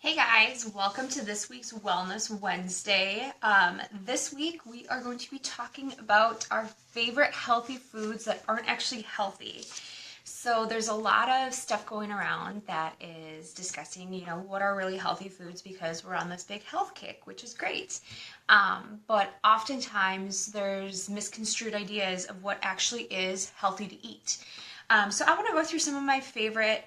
Hey guys, welcome to this week's Wellness Wednesday. This week we are going to be talking about our favorite healthy foods that aren't actually healthy. So there's a lot of stuff going around that is discussing, what are really healthy foods because we're on this big health kick, which is great. But oftentimes there's misconstrued ideas of what actually is healthy to eat. So I want to go through some of my favorite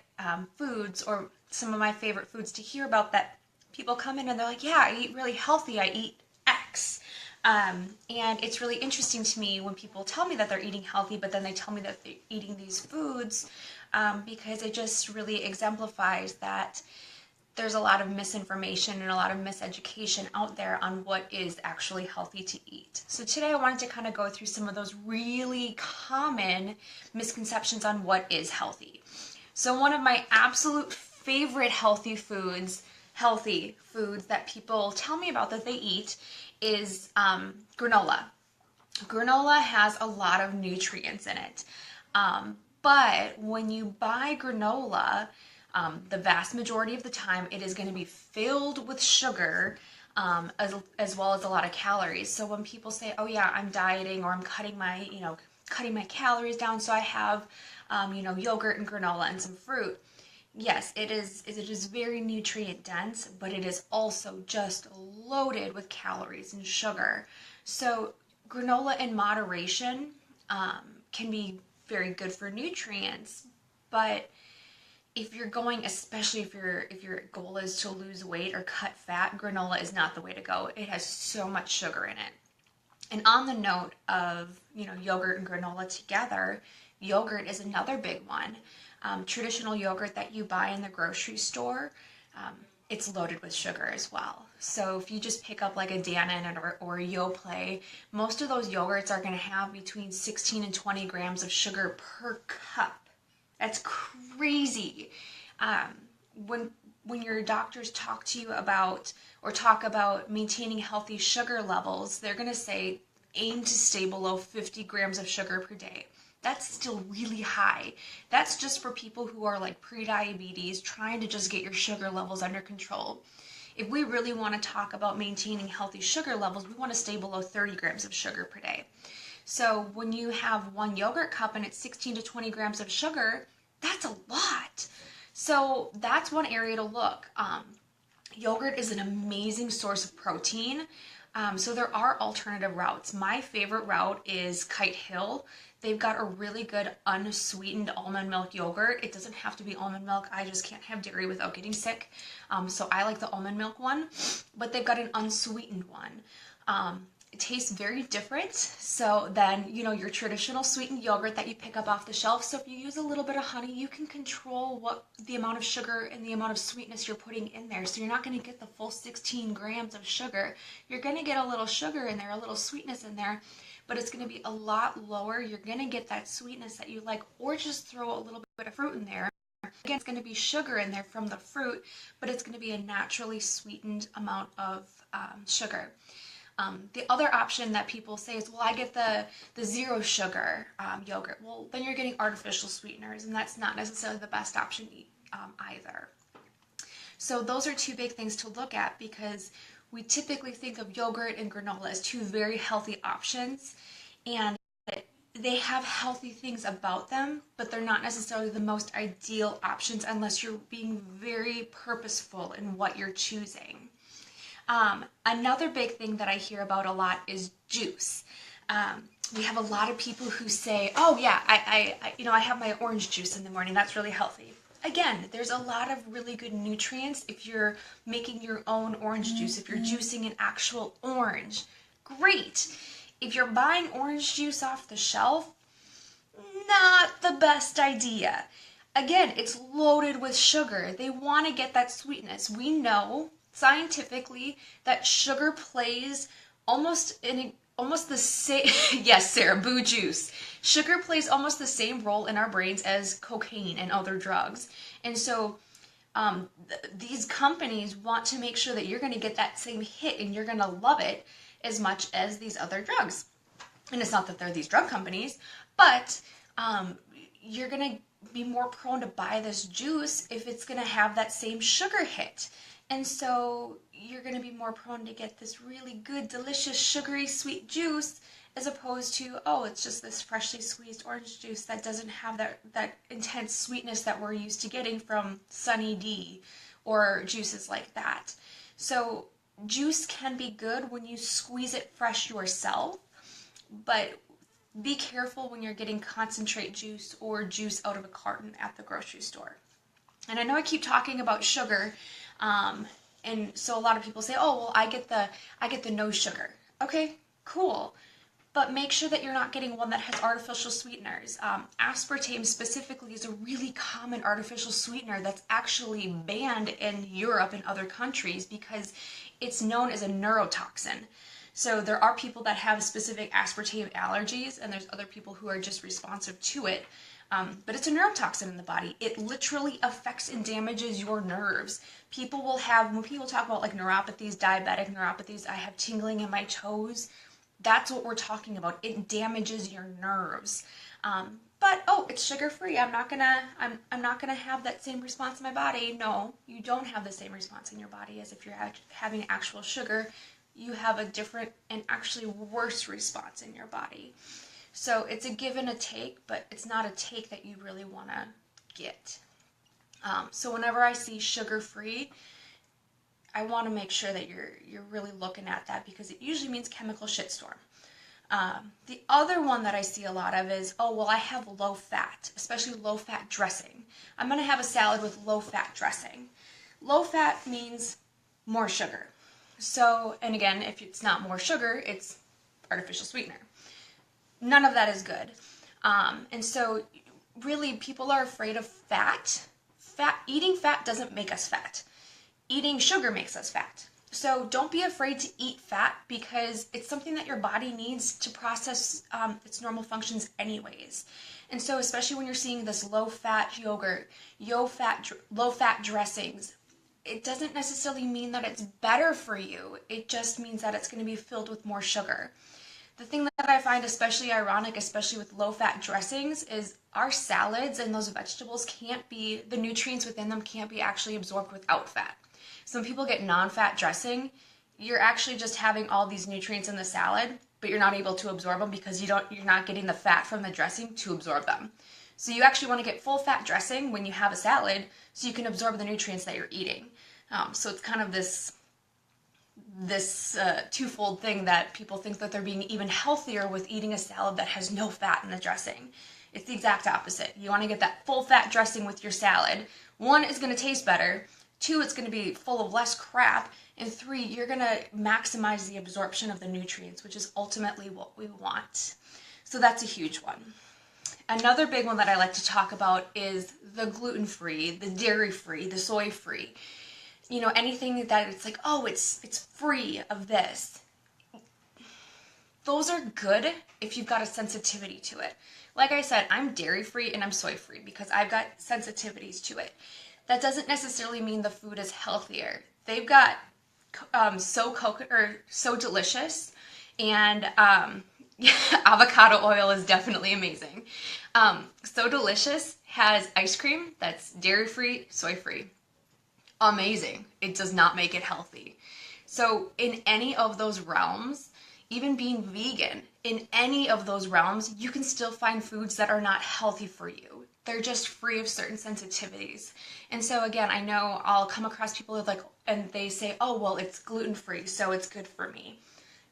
foods or some of my favorite foods to hear about that people come in and they're like, yeah, I eat really healthy. I eat X. And it's really interesting to me when people tell me that they're eating healthy, but then they tell me that they're eating these foods because it just really exemplifies that there's a lot of misinformation and a lot of miseducation out there on what is actually healthy to eat. So today I wanted to kind of go through some of those really common misconceptions on what is healthy. So one of my absolute favorite healthy foods that people tell me about that they eat is granola. Granola has a lot of nutrients in it. But when you buy granola, the vast majority of the time it is going to be filled with sugar as well as a lot of calories. So when people say, oh yeah, I'm dieting or I'm cutting my calories down so I have yogurt and granola and some fruit. Yes, it is very nutrient dense, but it is also just loaded with calories and sugar. So granola in moderation can be very good for nutrients, but if you're going, especially if your goal is to lose weight or cut fat, granola is not the way to go. It has so much sugar in it. And on the note of, yogurt and granola together, yogurt is another big one. Traditional yogurt that you buy in the grocery store, it's loaded with sugar as well. So if you just pick up like a Dannon or a Yoplait, most of those yogurts are going to have between 16 and 20 grams of sugar per cup. That's crazy. When your doctors talk to you about or talk about maintaining healthy sugar levels, they're going to say aim to stay below 50 grams of sugar per day. That's still really high. That's just for people who are like pre-diabetes, trying to just get your sugar levels under control. If we really want to talk about maintaining healthy sugar levels, we want to stay below 30 grams of sugar per day. So when you have one yogurt cup and it's 16 to 20 grams of sugar, that's a lot. So that's one area to look. Yogurt is an amazing source of protein. So there are alternative routes. My favorite route is Kite Hill. They've got a really good unsweetened almond milk yogurt. It doesn't have to be almond milk. I just can't have dairy without getting sick. So I like the almond milk one, but they've got an unsweetened one. It tastes very different than your traditional sweetened yogurt that you pick up off the shelf. So if you use a little bit of honey, you can control what the amount of sugar and the amount of sweetness you're putting in there. So you're not going to get the full 16 grams of sugar. You're going to get a little sugar in there, a little sweetness in there, but it's going to be a lot lower. You're going to get that sweetness that you like, or just throw a little bit of fruit in there. Again, it's going to be sugar in there from the fruit, but it's going to be a naturally sweetened amount of sugar. The other option that people say is, well, I get the zero sugar yogurt. Well, then you're getting artificial sweeteners, and that's not necessarily the best option either. So those are two big things to look at because we typically think of yogurt and granola as two very healthy options, and they have healthy things about them, but they're not necessarily the most ideal options unless you're being very purposeful in what you're choosing. Another big thing that I hear about a lot is juice. We have a lot of people who say, oh yeah, I have my orange juice in the morning. That's really healthy. Again, there's a lot of really good nutrients if you're making your own orange juice, if you're juicing an actual orange. Great. If you're buying orange juice off the shelf, not the best idea. Again, it's loaded with sugar. They want to get that sweetness. We know scientifically that sugar plays almost the same yes, Sarah, boo juice. Sugar plays almost the same role in our brains as cocaine and other drugs. And so these companies want to make sure that you're going to get that same hit and you're going to love it as much as these other drugs. And it's not that they're these drug companies, but you're going to be more prone to buy this juice if it's going to have that same sugar hit. And so you're going to be more prone to get this really good, delicious, sugary, sweet juice as opposed to, oh, it's just this freshly squeezed orange juice that doesn't have that intense sweetness that we're used to getting from Sunny D or juices like that. So juice can be good when you squeeze it fresh yourself, but be careful when you're getting concentrate juice or juice out of a carton at the grocery store. And I know I keep talking about sugar, and so a lot of people say, "Oh, well, I get the no sugar." Okay, cool, but make sure that you're not getting one that has artificial sweeteners. Aspartame specifically is a really common artificial sweetener that's actually banned in Europe and other countries because it's known as a neurotoxin. So there are people that have specific aspartame allergies, and there's other people who are just responsive to it. But it's a neurotoxin in the body. It literally affects and damages your nerves. People will have, when people talk about like neuropathies, diabetic neuropathies, I have tingling in my toes. That's what we're talking about. It damages your nerves. But oh, it's sugar-free. I'm not gonna have that same response in my body. No, you don't have the same response in your body as if you're having actual sugar. You have a different and actually worse response in your body. So it's a give and a take, but it's not a take that you really want to get. So whenever I see sugar-free, I want to make sure that you're really looking at that because it usually means chemical shitstorm. The other one that I see a lot of is, oh, well, I have low fat, especially low fat dressing. I'm going to have a salad with low fat dressing. Low fat means more sugar. So, and again, if it's not more sugar, it's artificial sweetener. None of that is good. And so really people are afraid of fat. Eating fat doesn't make us fat. Eating sugar makes us fat. So don't be afraid to eat fat because it's something that your body needs to process its normal functions anyways. And so especially when you're seeing this low-fat yogurt, low-fat dressings, it doesn't necessarily mean that it's better for you. It just means that it's going to be filled with more sugar. The thing that I find especially ironic, especially with low-fat dressings, is our salads and those vegetables the nutrients within them can't be actually absorbed without fat. So when people get non-fat dressing, you're actually just having all these nutrients in the salad, but you're not able to absorb them because you're not getting the fat from the dressing to absorb them. So you actually want to get full fat dressing when you have a salad so you can absorb the nutrients that you're eating. So it's kind of this twofold thing that people think that they're being even healthier with eating a salad that has no fat in the dressing. It's the exact opposite. You want to get that full fat dressing with your salad. 1, it's going to taste better. 2, it's going to be full of less crap. And 3, you're going to maximize the absorption of the nutrients, which is ultimately what we want. So that's a huge one. Another big one that I like to talk about is the gluten-free, the dairy-free, the soy-free. You know, anything that it's like, oh, it's free of this. Those are good if you've got a sensitivity to it. Like I said, I'm dairy-free and I'm soy-free because I've got sensitivities to it. That doesn't necessarily mean the food is healthier. They've got so delicious, and avocado oil is definitely amazing. So Delicious has ice cream that's dairy-free, soy-free. Amazing. It does not make it healthy. So in any of those realms, even being vegan, in any of those realms, you can still find foods that are not healthy for you. They're just free of certain sensitivities. And so again, I know I'll come across people with and they say, oh, well, it's gluten-free, so it's good for me.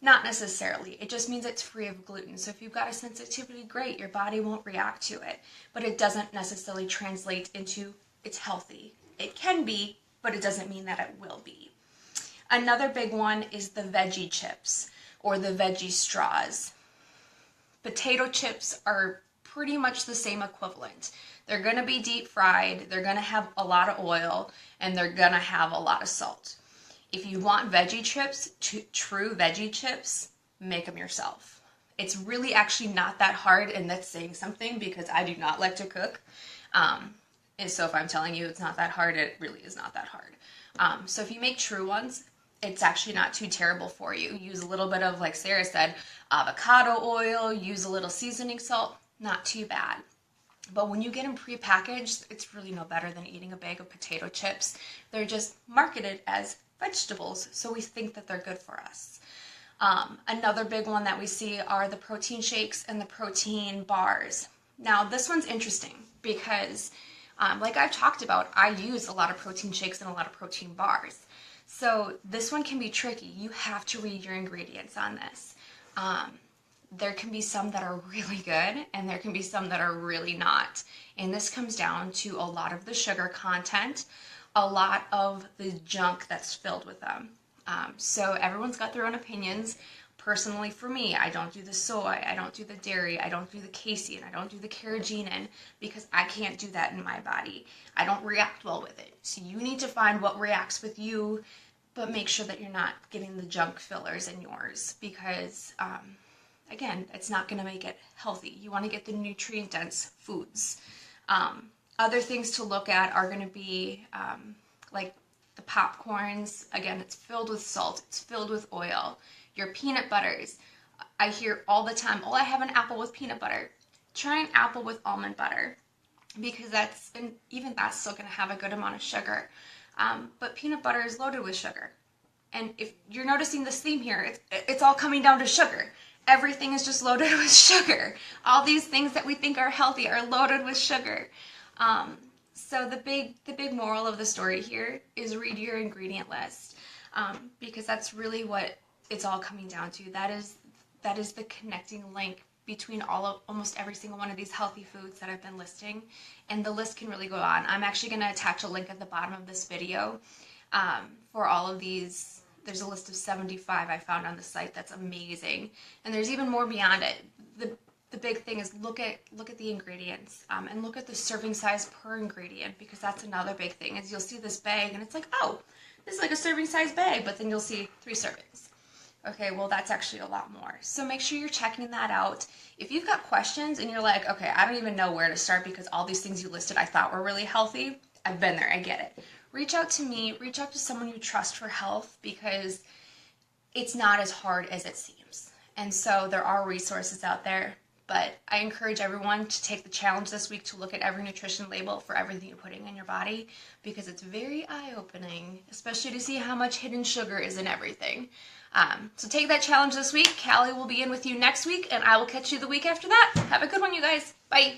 Not necessarily. It just means it's free of gluten. So if you've got a sensitivity, great, your body won't react to it. But it doesn't necessarily translate into it's healthy. It can be, but it doesn't mean that it will be. Another big one is the veggie chips or the veggie straws. Potato chips are pretty much the same equivalent. They're going to be deep fried, they're going to have a lot of oil, and they're going to have a lot of salt. If you want veggie chips, true veggie chips, make them yourself. It's really actually not that hard, and that's saying something because I do not like to cook. And so if I'm telling you it's not that hard, it really is not that hard. So if you make true ones, it's actually not too terrible for you. Use a little bit of, like Sarah said, avocado oil, use a little seasoning salt, not too bad. But when you get them prepackaged, it's really no better than eating a bag of potato chips. They're just marketed as vegetables, so we think that they're good for us. Another big one that we see are the protein shakes and the protein bars. Now, this one's interesting because, like I've talked about, I use a lot of protein shakes and a lot of protein bars. So this one can be tricky. You have to read your ingredients on this. There can be some that are really good and there can be some that are really not. And this comes down to a lot of the sugar content, a lot of the junk that's filled with them. So everyone's got their own opinions. Personally, for me, I don't do the soy, I don't do the dairy, I don't do the casein, I don't do the carrageenan because I can't do that in my body. I don't react well with it. So you need to find what reacts with you, but make sure that you're not getting the junk fillers in yours because, again, it's not going to make it healthy. You want to get the nutrient-dense foods. Other things to look at are going to be like the popcorns. Again, it's filled with salt. It's filled with oil. Your peanut butters. I hear all the time, oh, I have an apple with peanut butter. Try an apple with almond butter because even that's still going to have a good amount of sugar. But peanut butter is loaded with sugar. And if you're noticing this theme here, it's all coming down to sugar. Everything is just loaded with sugar. All these things that we think are healthy are loaded with sugar. So the big moral of the story here is read your ingredient list because that's really what it's all coming down to. That is the connecting link between almost every single one of these healthy foods that I've been listing, and the list can really go on. I'm actually going to attach a link at the bottom of this video for all of these. There's a list of 75 I found on the site that's amazing, and there's even more beyond it. The big thing is look at the ingredients and look at the serving size per ingredient because that's another big thing. Is you'll see this bag and it's like, oh, this is like a serving size bag, but then you'll see 3 servings. Okay, well, that's actually a lot more. So make sure you're checking that out. If you've got questions and you're like, okay, I don't even know where to start because all these things you listed I thought were really healthy, I've been there, I get it. Reach out to me, reach out to someone you trust for health because it's not as hard as it seems. And so there are resources out there, but I encourage everyone to take the challenge this week to look at every nutrition label for everything you're putting in your body because it's very eye-opening, especially to see how much hidden sugar is in everything. So take that challenge this week. Callie will be in with you next week, and I will catch you the week after that. Have a good one, you guys. Bye.